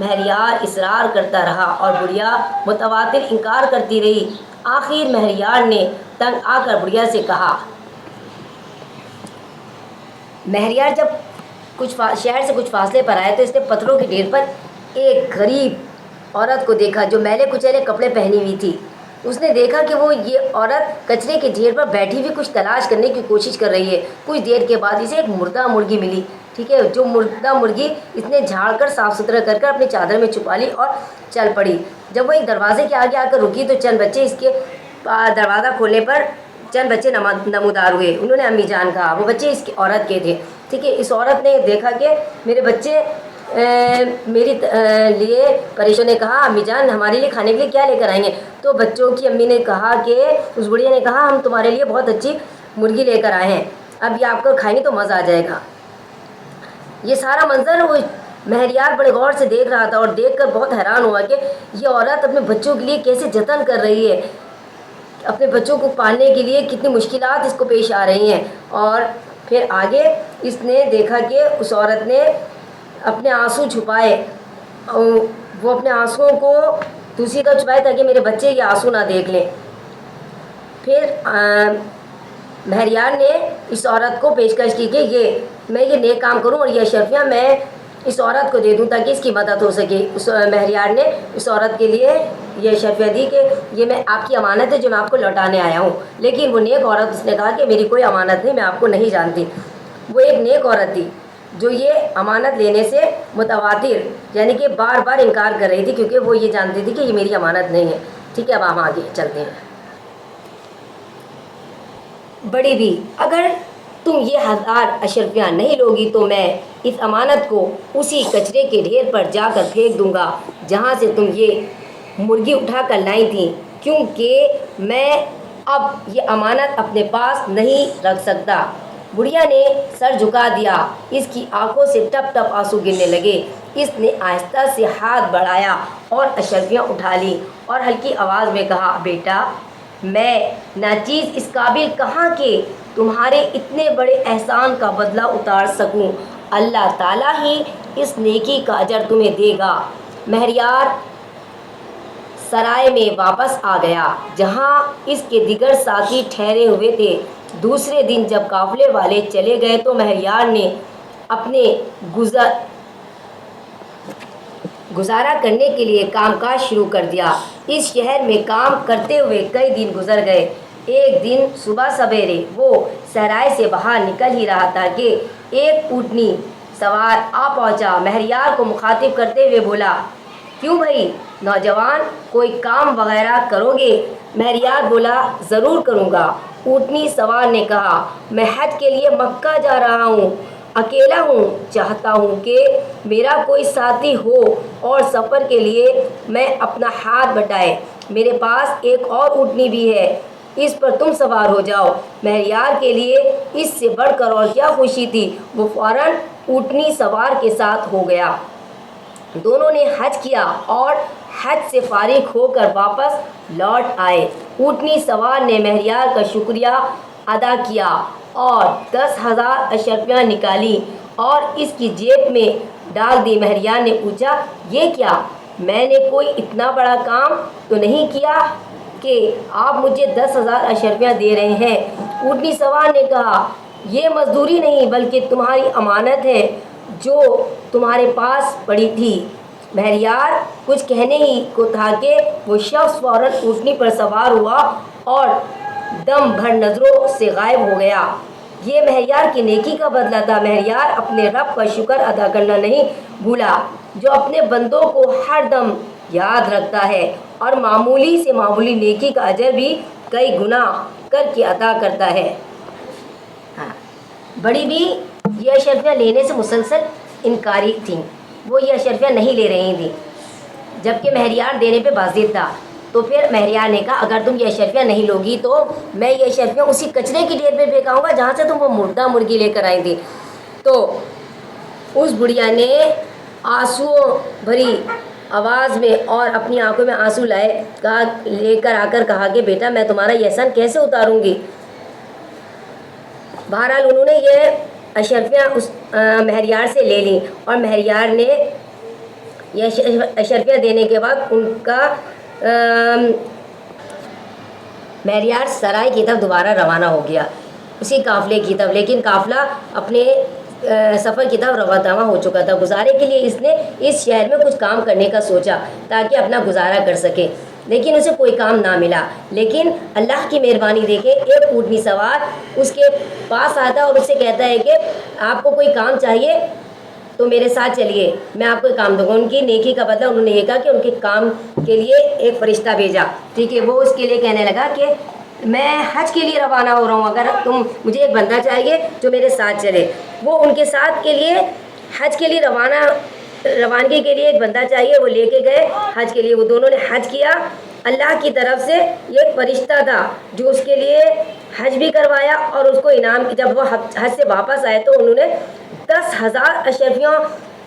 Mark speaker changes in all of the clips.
Speaker 1: مہریار اصرار کرتا رہا اور بڑھیا متواتر انکار کرتی رہی۔ آخر مہریار نے تنگ آ کر بڑھیا سے کہا، مہریار جب شہر سے کچھ فاصلے پر آئے تو اس نے پتھروں کے ڈھیر پر ایک غریب عورت کو دیکھا جو میلے کچیلے کپڑے پہنی ہوئی تھی۔ اس نے دیکھا کہ وہ یہ عورت کچرے کے ڈھیر پر بیٹھی ہوئی کچھ تلاش کرنے کی کوشش کر رہی ہے۔ کچھ دیر کے بعد اسے ایک مردہ مرغی ملی، ٹھیک ہے، جو مردہ مرغی اس نے جھاڑ کر صاف ستھرا کر کر اپنی چادر میں چھپا لی اور چل پڑی۔ جب وہ ایک دروازے کے آگے آ کر رکی تو چند بچے اس کے دروازہ کھولنے پر چند بچے نمودار ہوئے۔ انہوں نے امی جان کہا۔ وہ بچے اس کی عورت کے تھے، ٹھیک ہے۔ اس عورت نے دیکھا کہ میرے بچے میری لیے پریشان، نے کہا، امی جان ہمارے لیے کھانے کے لیے کیا لے کر آئیں گے؟ تو بچوں کی امی نے کہا کہ اس بڑھیا نے کہا، ہم تمہارے لیے بہت اچھی مرغی لے کر آئے ہیں، اب یہ آپ کو کھائیں گے تو مزہ آ جائے گا۔ یہ سارا منظر وہ مہریار بڑے غور سے دیکھ رہا تھا اور دیکھ کر بہت حیران ہوا کہ یہ عورت اپنے بچوں کے لیے کیسے جتن کر رہی ہے، اپنے بچوں کو پالنے کے لیے کتنی مشکلات اس کو پیش آ رہی ہیں۔ اور پھر آگے اس نے دیکھا کہ اس عورت نے اپنے آنسو چھپائے، وہ اپنے آنسوؤں کو دوسری طرف چھپائے تاکہ میرے بچے یہ آنسو نہ دیکھ لیں۔ پھر مہریار نے اس عورت کو پیشکش کی کہ میں یہ نیک کام کروں اور یہ اشرفیاں میں اس عورت کو دے دوں تاکہ اس کی مدد ہو سکے۔ اس مہریار نے اس عورت کے لیے یہ اشرفیاں دی کہ یہ میں آپ کی امانت ہے جو میں آپ کو لوٹانے آیا ہوں۔ لیکن وہ نیک عورت اس نے کہا کہ میری کوئی امانت نہیں، میں آپ کو نہیں جانتی۔ وہ ایک نیک عورت تھی جو یہ امانت لینے سے متواتر یعنی کہ بار بار انکار کر رہی تھی، کیونکہ وہ یہ جانتی تھی کہ یہ میری امانت نہیں ہے، ٹھیک ہے۔ اب ہم آگے چلتے ہیں۔ بڑی بھی، اگر تم یہ 1000 اشرفیاں نہیں لوگی تو میں اس امانت کو اسی کچرے کے ڈھیر پر جا کر پھینک دوں گا جہاں سے تم یہ مرغی اٹھا کر لائی تھی، کیونکہ میں اب یہ امانت اپنے پاس نہیں رکھ سکتا۔ بڑھیا نے سر جھکا دیا، اس کی آنکھوں سے ٹپ ٹپ آنسو گرنے لگے۔ اس نے آہستہ سے ہاتھ بڑھایا اور اشرفیاں اٹھا لی اور ہلکی آواز میں کہا، بیٹا میں ناچیز اس قابل کہاں کہ تمہارے اتنے بڑے احسان کا بدلہ اتار سکوں، اللہ تعالیٰ ہی اس نیکی کا اجر تمہیں دے گا۔ مہریار سرائے میں واپس آ گیا جہاں اس کے دیگر ساتھی ٹھہرے ہوئے تھے۔ دوسرے دن جب قافلے والے چلے گئے تو مہریار نے اپنے گزارا کرنے کے لیے کام کاج شروع کر دیا۔ اس شہر میں کام کرتے ہوئے کئی دن گزر گئے۔ ایک دن صبح سویرے وہ صحرائے سے باہر نکل ہی رہا تھا کہ ایک اونٹنی سوار آ پہنچا۔ مہریار کو مخاطب کرتے ہوئے بولا، کیوں بھائی نوجوان، کوئی کام وغیرہ کرو گے؟ مہریار بولا، ضرور کروں گا۔ اونٹنی سوار نے کہا، میں حج کے لیے مکہ جا رہا ہوں، اکیلا ہوں، چاہتا ہوں کہ میرا کوئی ساتھی ہو اور سفر کے لیے میں اپنا ہاتھ بٹائے۔ میرے پاس ایک اور اونٹنی بھی ہے، اس پر تم سوار ہو جاؤ۔ مہریار کے لیے اس سے بڑھ کر اور کیا خوشی تھی، وہ فوراً اونٹنی سوار کے ساتھ ہو گیا۔ دونوں نے حج کیا اور حج سے فارغ ہو کر واپس لوٹ آئے۔ اونٹنی سوار نے مہریار کا شکریہ ادا کیا اور 10,000 اشرفیاں نکالی اور اس کی جیب میں ڈال دی۔ مہریار نے پوچھا، یہ کیا؟ میں نے کوئی اتنا بڑا کام تو نہیں کیا کہ آپ مجھے 10,000 اشرفیاں دے رہے ہیں؟ اونٹنی سوار نے کہا، یہ مزدوری نہیں بلکہ تمہاری امانت ہے جو تمہارے پاس پڑی تھی۔ مہریار کچھ کہنے ہی کو تھا کہ وہ شخص فوراً اونٹنی پر سوار ہوا اور دم بھر نظروں سے غائب ہو گیا۔ یہ مہریار کی نیکی کا بدلہ تھا۔ مہریار اپنے رب کا شکر ادا کرنا نہیں بھولا جو اپنے بندوں کو ہر دم یاد رکھتا ہے اور معمولی سے معمولی نیکی کا اجر بھی کئی گنا کر کے عطا کرتا ہے۔ بڑی بھی یہ اشرفیاں لینے سے مسلسل انکاری تھیں، وہ یہ اشرفیاں نہیں لے رہی تھیں، جبکہ مہریار دینے پہ باضد تھا۔ تو پھر مہریار نے کہا، اگر تم یہ اشرفیاں نہیں لوگی تو میں یہ اشرفیاں اسی کچرے کی ڈھیر پہ پھینکاؤں گا جہاں سے تم وہ مردہ مرغی لے کر آئی تھی۔ تو اس بڑھیا نے آنسو بھری آواز میں اور اپنی آنکھوں میں آنسو لے کر آ کر کہا کہ بیٹا میں تمہارا یہ احسان کیسے اتاروں گی؟ بہرحال انہوں نے یہ اشرفیاں اس مہریار سے لے لیں اور مہریار نے یہ اشرفیہ دینے کے بعد ان کا مہریار سرائے کی طرف دوبارہ روانہ ہو گیا، اسی قافلے کی طرف، لیکن قافلہ اپنے سفر کی طرف رواں ہو چکا تھا۔ گزارے کے لیے اس نے اس شہر میں کچھ کام کرنے کا سوچا تاکہ اپنا گزارا کر سکے، لیکن اسے کوئی کام نہ ملا۔ لیکن اللہ کی مہربانی دیکھے ایک اونٹنی سوار اس کے پاس آتا اور اس سے کہتا ہے کہ آپ کو کوئی کام چاہیے تو میرے ساتھ چلیے، میں آپ کو کام دوں گا۔ ان کی نیکی کا بدلہ انہوں نے یہ کہا کہ ان کے کام کے لیے ایک فرشتہ بھیجا، ٹھیک ہے۔ وہ اس کے لیے کہنے لگا کہ میں حج کے لیے روانہ ہو رہا ہوں، اگر تم مجھے ایک بندہ چاہیے جو میرے ساتھ چلے۔ وہ ان کے ساتھ کے لیے حج کے لیے روانگی کے لیے ایک بندہ چاہیے، وہ لے کے گئے حج کے لیے۔ وہ دونوں نے حج کیا، اللہ کی طرف سے ایک فرشتہ تھا جو اس کے لیے حج بھی کروایا اور اس کو انعام، جب وہ حج سے واپس آئے تو انہوں نے 10,000 اشرفیاں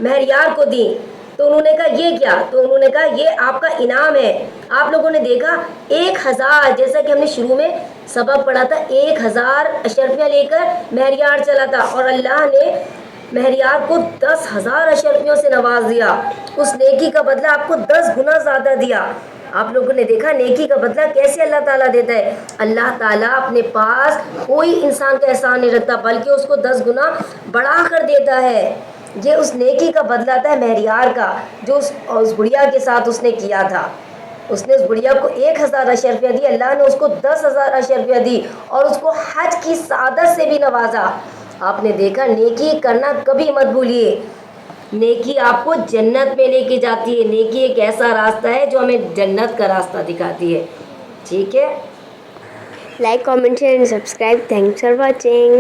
Speaker 1: مہریار کو دیں۔ تو انہوں نے کہا یہ کیا؟ تو انہوں نے کہا یہ آپ کا انعام ہے۔ آپ لوگوں نے دیکھا 1,000، جیسا کہ ہم نے شروع میں سبق پڑھا تھا، 1,000 اشرفیاں لے کر مہریار چلا تھا اور اللہ نے مہریار کو 10,000 اشرفیوں سے نواز دیا۔ اس نیکی کا بدلہ آپ کو 10 گنا زیادہ دیا۔ آپ لوگوں نے دیکھا نیکی کا بدلہ کیسے اللہ تعالیٰ دیتا ہے۔ اللہ تعالیٰ اپنے پاس کوئی انسان کا احسان نہیں رکھتا بلکہ اس کو 10 گنا بڑھا کر دیتا ہے۔ یہ اس نیکی کا بدلہ تھا مہریار کا جو اس بڑھیا کے ساتھ اس نے کیا تھا۔ اس نے اس بڑھیا کو 1,000 اشرفیاں دی، اللہ نے اس کو 10,000 اشرفیاں دی اور اس کو حج کی سعادت سے بھی نوازا۔ آپ نے دیکھا نیکی کرنا کبھی مت بھولیے، نیکی آپ کو جنت میں لے کے جاتی ہے۔ نیکی ایک ایسا راستہ ہے جو ہمیں جنت کا راستہ دکھاتی ہے، ٹھیک ہے۔
Speaker 2: Like, comment, share and subscribe. Thanks for watching.